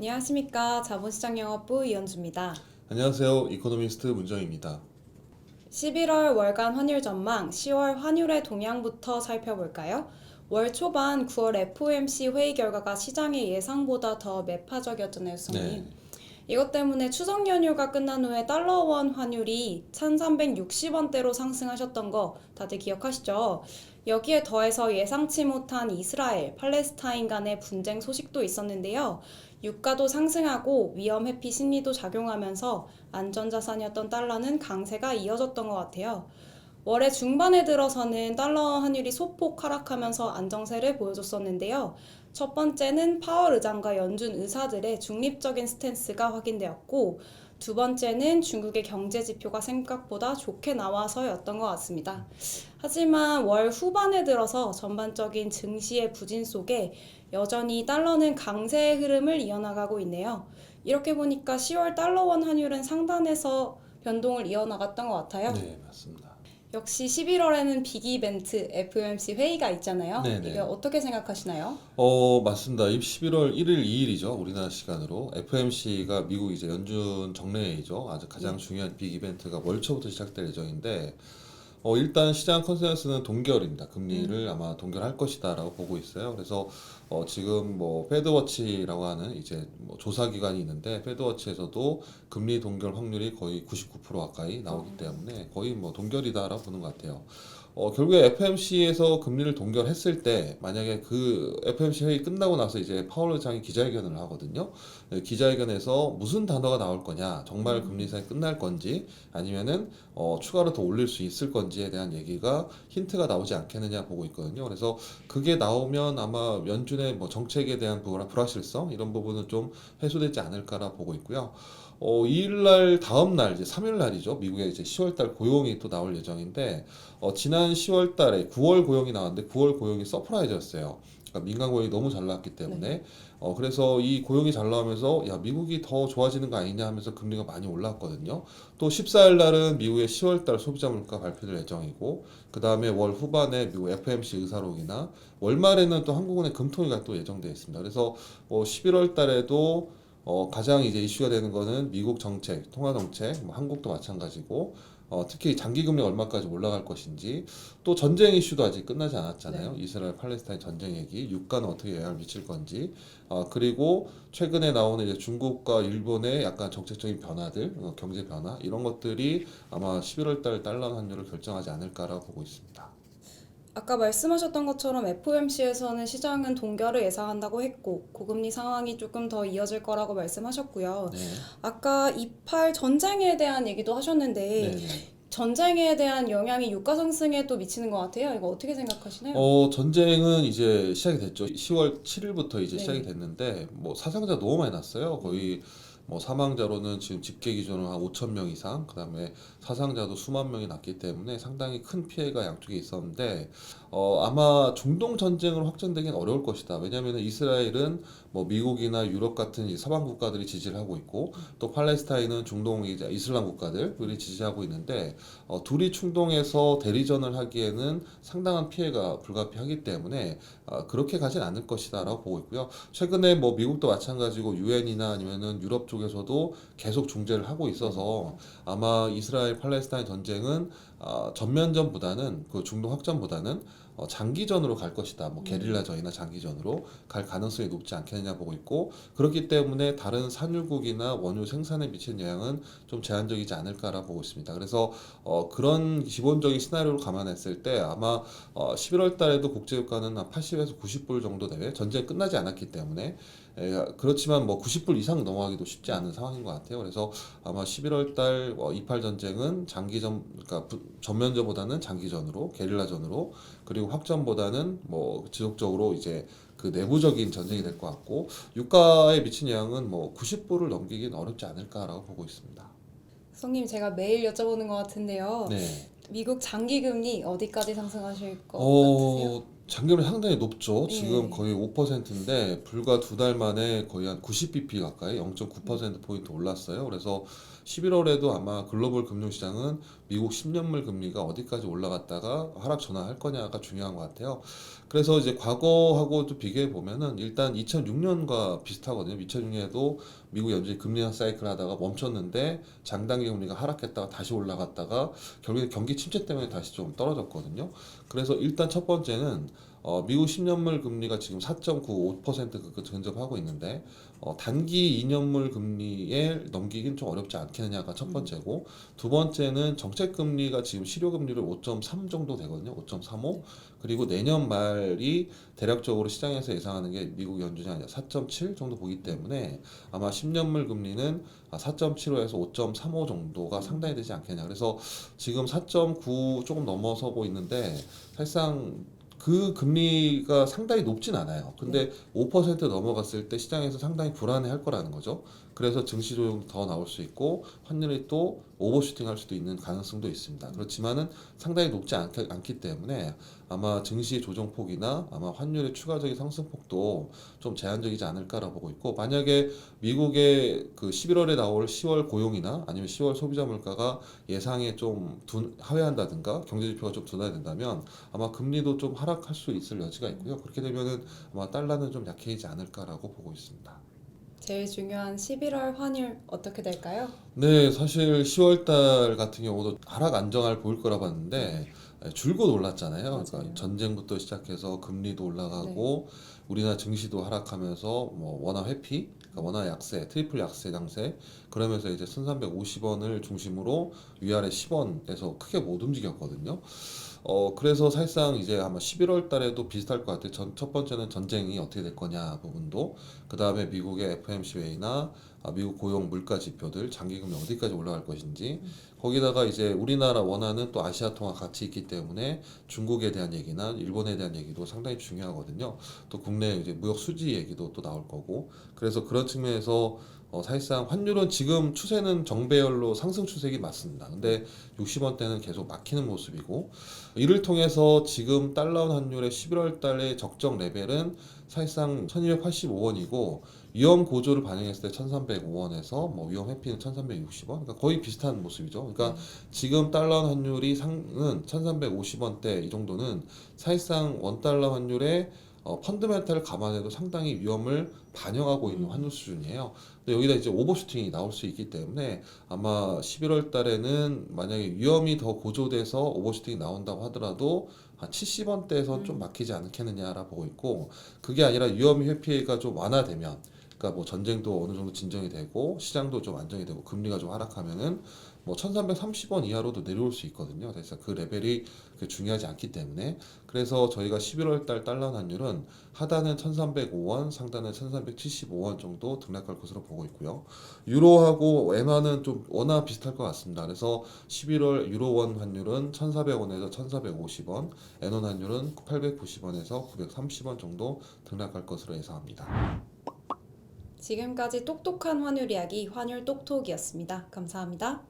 안녕하십니까. 자본시장영업부 이현주입니다. 안녕하세요. 이코노미스트 문정입니다. 11월 월간 환율 전망, 10월 환율의 동향부터 살펴볼까요? 월 초반 9월 FOMC 회의 결과가 시장의 예상보다 더 매파적이었잖아요, 수석님. 네. 이것 때문에 추석 연휴가 끝난 후에 달러원 환율이 1360원대로 상승하셨던 거 다들 기억하시죠? 여기에 더해서 예상치 못한 이스라엘, 팔레스타인 간의 분쟁 소식도 있었는데요. 유가도 상승하고 위험 회피 심리도 작용하면서 안전자산이었던 달러는 강세가 이어졌던 것 같아요. 월의 중반에 들어서는 달러 환율이 소폭 하락하면서 안정세를 보여줬었는데요. 첫 번째는 파월 의장과 연준 의사들의 중립적인 스탠스가 확인되었고, 두 번째는 중국의 경제 지표가 생각보다 좋게 나와서였던 것 같습니다. 하지만 월 후반에 들어서 전반적인 증시의 부진 속에 여전히 달러는 강세의 흐름을 이어나가고 있네요. 이렇게 보니까 10월 달러원 환율은 상단에서 변동을 이어나갔던 것 같아요. 네, 맞습니다. 역시 11월에는 빅 이벤트 FOMC 회의가 있잖아요. 네네. 이거 어떻게 생각하시나요? 맞습니다. 11월 1일, 2일이죠. 우리나라 시간으로. FOMC가 미국 이제 연준 정례회의죠. 아주 가장 중요한 빅 이벤트가 월 초부터 시작될 예정인데, 일단 시장 컨센서스는 동결입니다. 금리를 아마 동결할 것이다라고 보고 있어요. 그래서 지금 뭐 패드워치라고 하는 이제 뭐 조사 기관이 있는데 패드워치에서도 금리 동결 확률이 거의 99% 가까이 나오기 때문에 거의 뭐 동결이다라고 보는 것 같아요. 결국에 FOMC에서 금리를 동결했을 때 만약에 그 FOMC 회의 끝나고 나서 이제 파월 의장이 기자회견을 하거든요. 기자회견에서 무슨 단어가 나올 거냐, 정말 금리 인상이 끝날 건지 아니면은 추가로 더 올릴 수 있을 건지에 대한 얘기가 힌트가 나오지 않겠느냐 보고 있거든요. 그래서 그게 나오면 아마 연준의 뭐 정책에 대한 불확실성 이런 부분은 좀 해소되지 않을까라 보고 있고요. 2일날 다음 날 이제 3일 날이죠. 미국의 이제 10월달 고용이 또 나올 예정인데 지난 10월달에 9월 고용이 나왔는데 9월 고용이 서프라이즈였어요. 그러니까 민간 고용이 너무 잘 나왔기 때문에 그래서 이 고용이 잘 나오면서 야 미국이 더 좋아지는 거 아니냐 하면서 금리가 많이 올랐거든요. 또 14일 날은 미국의 10월달 소비자 물가 발표될 예정이고 그 다음에 월 후반에 미국 FOMC 의사록이나 월말에는 또 한국은행 금통위가 또 예정되어 있습니다. 그래서 11월 달에도 가장 이제 이슈가 되는 거는 미국 정책, 통화 정책, 뭐 한국도 마찬가지고 특히 장기 금리 얼마까지 올라갈 것인지 또 전쟁 이슈도 아직 끝나지 않았잖아요. 이스라엘 팔레스타인 전쟁 얘기, 유가는 어떻게 영향을 미칠 건지 그리고 최근에 나오는 이제 중국과 일본의 약간 정책적인 변화들, 경제 변화 이런 것들이 아마 11월 달 달러 환율을 결정하지 않을까라고 보고 있습니다. 아까 말씀하셨던 것처럼 FOMC에서는 시장은 동결을 예상한다고 했고 고금리 상황이 조금 더 이어질 거라고 말씀하셨고요. 네. 아까 28 전쟁에 대한 얘기도 하셨는데 네. 전쟁에 대한 영향이 유가 상승에도 미치는 것 같아요. 이거 어떻게 생각하시나요? 전쟁은 이제 시작이 됐죠. 10월 7일부터 이제 시작이 네. 됐는데 뭐 사상자 너무 많이 났어요. 거의 뭐 사망자로는 지금 집계 기준으로 한 5천 명 이상, 그다음에 사상자도 수만 명이 났기 때문에 상당히 큰 피해가 양쪽에 있었는데 아마 중동 전쟁으로 확전되긴 어려울 것이다. 왜냐하면 이스라엘은 뭐 미국이나 유럽 같은 이 서방 국가들이 지지를 하고 있고 또 팔레스타인은 중동 이제 이슬람 국가들이 지지하고 있는데 둘이 충동해서 대리전을 하기에는 상당한 피해가 불가피하기 때문에 그렇게 가진 않을 것이다라고 보고 있고요. 최근에 뭐 미국도 마찬가지고 유엔이나 아니면은 유럽 쪽에서도 계속 중재를 하고 있어서 아마 이스라엘 팔레스타인 전쟁은 전면전보다는 그 중동 확전보다는 장기전으로 갈 것이다. 뭐 게릴라전이나 장기전으로 갈 가능성이 높지 않겠느냐 보고 있고 그렇기 때문에 다른 산유국이나 원유 생산에 미치는 영향은 좀 제한적이지 않을까라 보고 있습니다. 그래서 그런 기본적인 시나리오를 감안했을 때 아마 11월 달에도 국제유가는 한 80에서 90불 정도 대회 전쟁 끝나지 않았기 때문에 그렇지만 뭐 90불 이상 넘어가기도 쉽지 않은 상황인 것 같아요. 그래서 아마 11월 달 28 전쟁은 장기전, 그러니까 전면전보다는 장기전으로, 게릴라전으로, 그리고 확전보다는 뭐 지속적으로 이제 그 내부적인 전쟁이 될 것 같고 유가에 미친 영향은 뭐 90불을 넘기긴 어렵지 않을까라고 보고 있습니다. 성님 제가 매일 여쭤보는 것 같은데요. 네. 미국 장기 금리 어디까지 상승하실 것 어, 같으세요? 장기금리 상당히 높죠. 지금 예. 거의 5%인데 불과 두 달 만에 거의 한 90bp 가까이 0.9%포인트 올랐어요. 그래서 11월에도 아마 글로벌 금융시장은 미국 10년물 금리가 어디까지 올라갔다가 하락 전환할 거냐가 중요한 것 같아요. 그래서 이제 과거하고도 비교해 보면은 일단 2006년과 비슷하거든요. 2006년에도 미국 연준이 금리 인하 사이클 하다가 멈췄는데 장단기 금리가 하락했다가 다시 올라갔다가 결국에 경기 침체 때문에 다시 좀 떨어졌거든요. 그래서 일단 첫 번째는 미국 10년물 금리가 지금 4.95% 근접하고 있는데 단기 2년물 금리에 넘기긴 좀 어렵지 않겠느냐가 첫 번째고 두 번째는 정책 금리가 지금 실효 금리를 5.3 정도 되거든요. 5.35 그리고 내년 말이 대략적으로 시장에서 예상하는 게 미국 연준이 아니라 4.7 정도 보기 때문에 아마 10년물 금리는 4.75에서 5.35 정도가 상당히 되지 않겠냐. 그래서 지금 4.9 조금 넘어서고 있는데 사실상 그 금리가 상당히 높진 않아요. 근데 5% 넘어갔을 때 시장에서 상당히 불안해 할 거라는 거죠. 그래서 증시 조정도 더 나올 수 있고 환율이 또 오버슈팅 할 수도 있는 가능성도 있습니다. 그렇지만은 상당히 높지 않기 때문에 아마 증시 조정폭이나 아마 환율의 추가적인 상승폭도 좀 제한적이지 않을까라고 보고 있고 만약에 미국의 그 11월에 나올 10월 고용이나 아니면 10월 소비자 물가가 예상에 좀 하회한다든가 경제 지표가 좀 둔화된다면 아마 금리도 좀 하락할 수 있을 여지가 있고요. 그렇게 되면은 아마 달러는 좀 약해지지 않을까라고 보고 있습니다. 제일 중요한 11월 환율 어떻게 될까요? 네, 사실 10월 달 같은 경우도 하락 안정화를 보일 거라 봤는데 줄곧 올랐잖아요. 그러니까 맞아요. 전쟁부터 시작해서 금리도 네. 올라가고 우리나라 증시도 하락하면서 뭐 원화 회피, 그러니까 원화 약세, 트리플 약세 장세 그러면서 이제 1,350원을 중심으로 위아래 10원에서 크게 못 움직였거든요. 그래서 사실상 이제 아마 11월 달에도 비슷할 것 같아요. 첫 번째는 전쟁이 어떻게 될 거냐 부분도, 그 다음에 미국의 FOMC 회의나 미국 고용 물가 지표들, 장기금리 어디까지 올라갈 것인지, 거기다가 이제 우리나라 원화는 또 아시아 통화 같이 있기 때문에 중국에 대한 얘기나 일본에 대한 얘기도 상당히 중요하거든요. 또 국내 이제 무역 수지 얘기도 또 나올 거고, 그래서 그런 측면에서 사실상 환율은 지금 추세는 정배열로 상승 추세이긴 맞습니다. 근데 60원대는 계속 막히는 모습이고 이를 통해서 지금 달러 환율의 11월 달의 적정 레벨은 사실상 1285원이고 위험 고조를 반영했을 때 1305원에서 뭐 위험 회피는 1360원 그러니까 거의 비슷한 모습이죠. 그러니까 지금 달러 환율이 상은 1350원대 이 정도는 사실상 원 달러 환율의 펀드멘탈을 감안해도 상당히 위험을 반영하고 있는 환율 수준이에요. 근데 여기다 이제 오버슈팅이 나올 수 있기 때문에 아마 11월 달에는 만약에 위험이 더 고조돼서 오버슈팅이 나온다고 하더라도 한 70원대에서 좀 막히지 않겠느냐라 보고 있고 그게 아니라 위험이 회피가 좀 완화되면 그러니까 뭐 전쟁도 어느 정도 진정이 되고 시장도 좀 안정이 되고 금리가 좀 하락하면은 뭐 1330원 이하로도 내려올 수 있거든요. 그래서 그 레벨이 그렇게 중요하지 않기 때문에 그래서 저희가 11월 달 달러 환율은 하단은 1305원, 상단은 1375원 정도 등락할 것으로 보고 있고요. 유로하고 엔화는 좀 워낙 비슷할 것 같습니다. 그래서 11월 유로원 환율은 1,400원에서 1,450원, 엔원 환율은 890원에서 930원 정도 등락할 것으로 예상합니다. 지금까지 똑똑한 환율 이야기 환율 똑톡이었습니다. 감사합니다.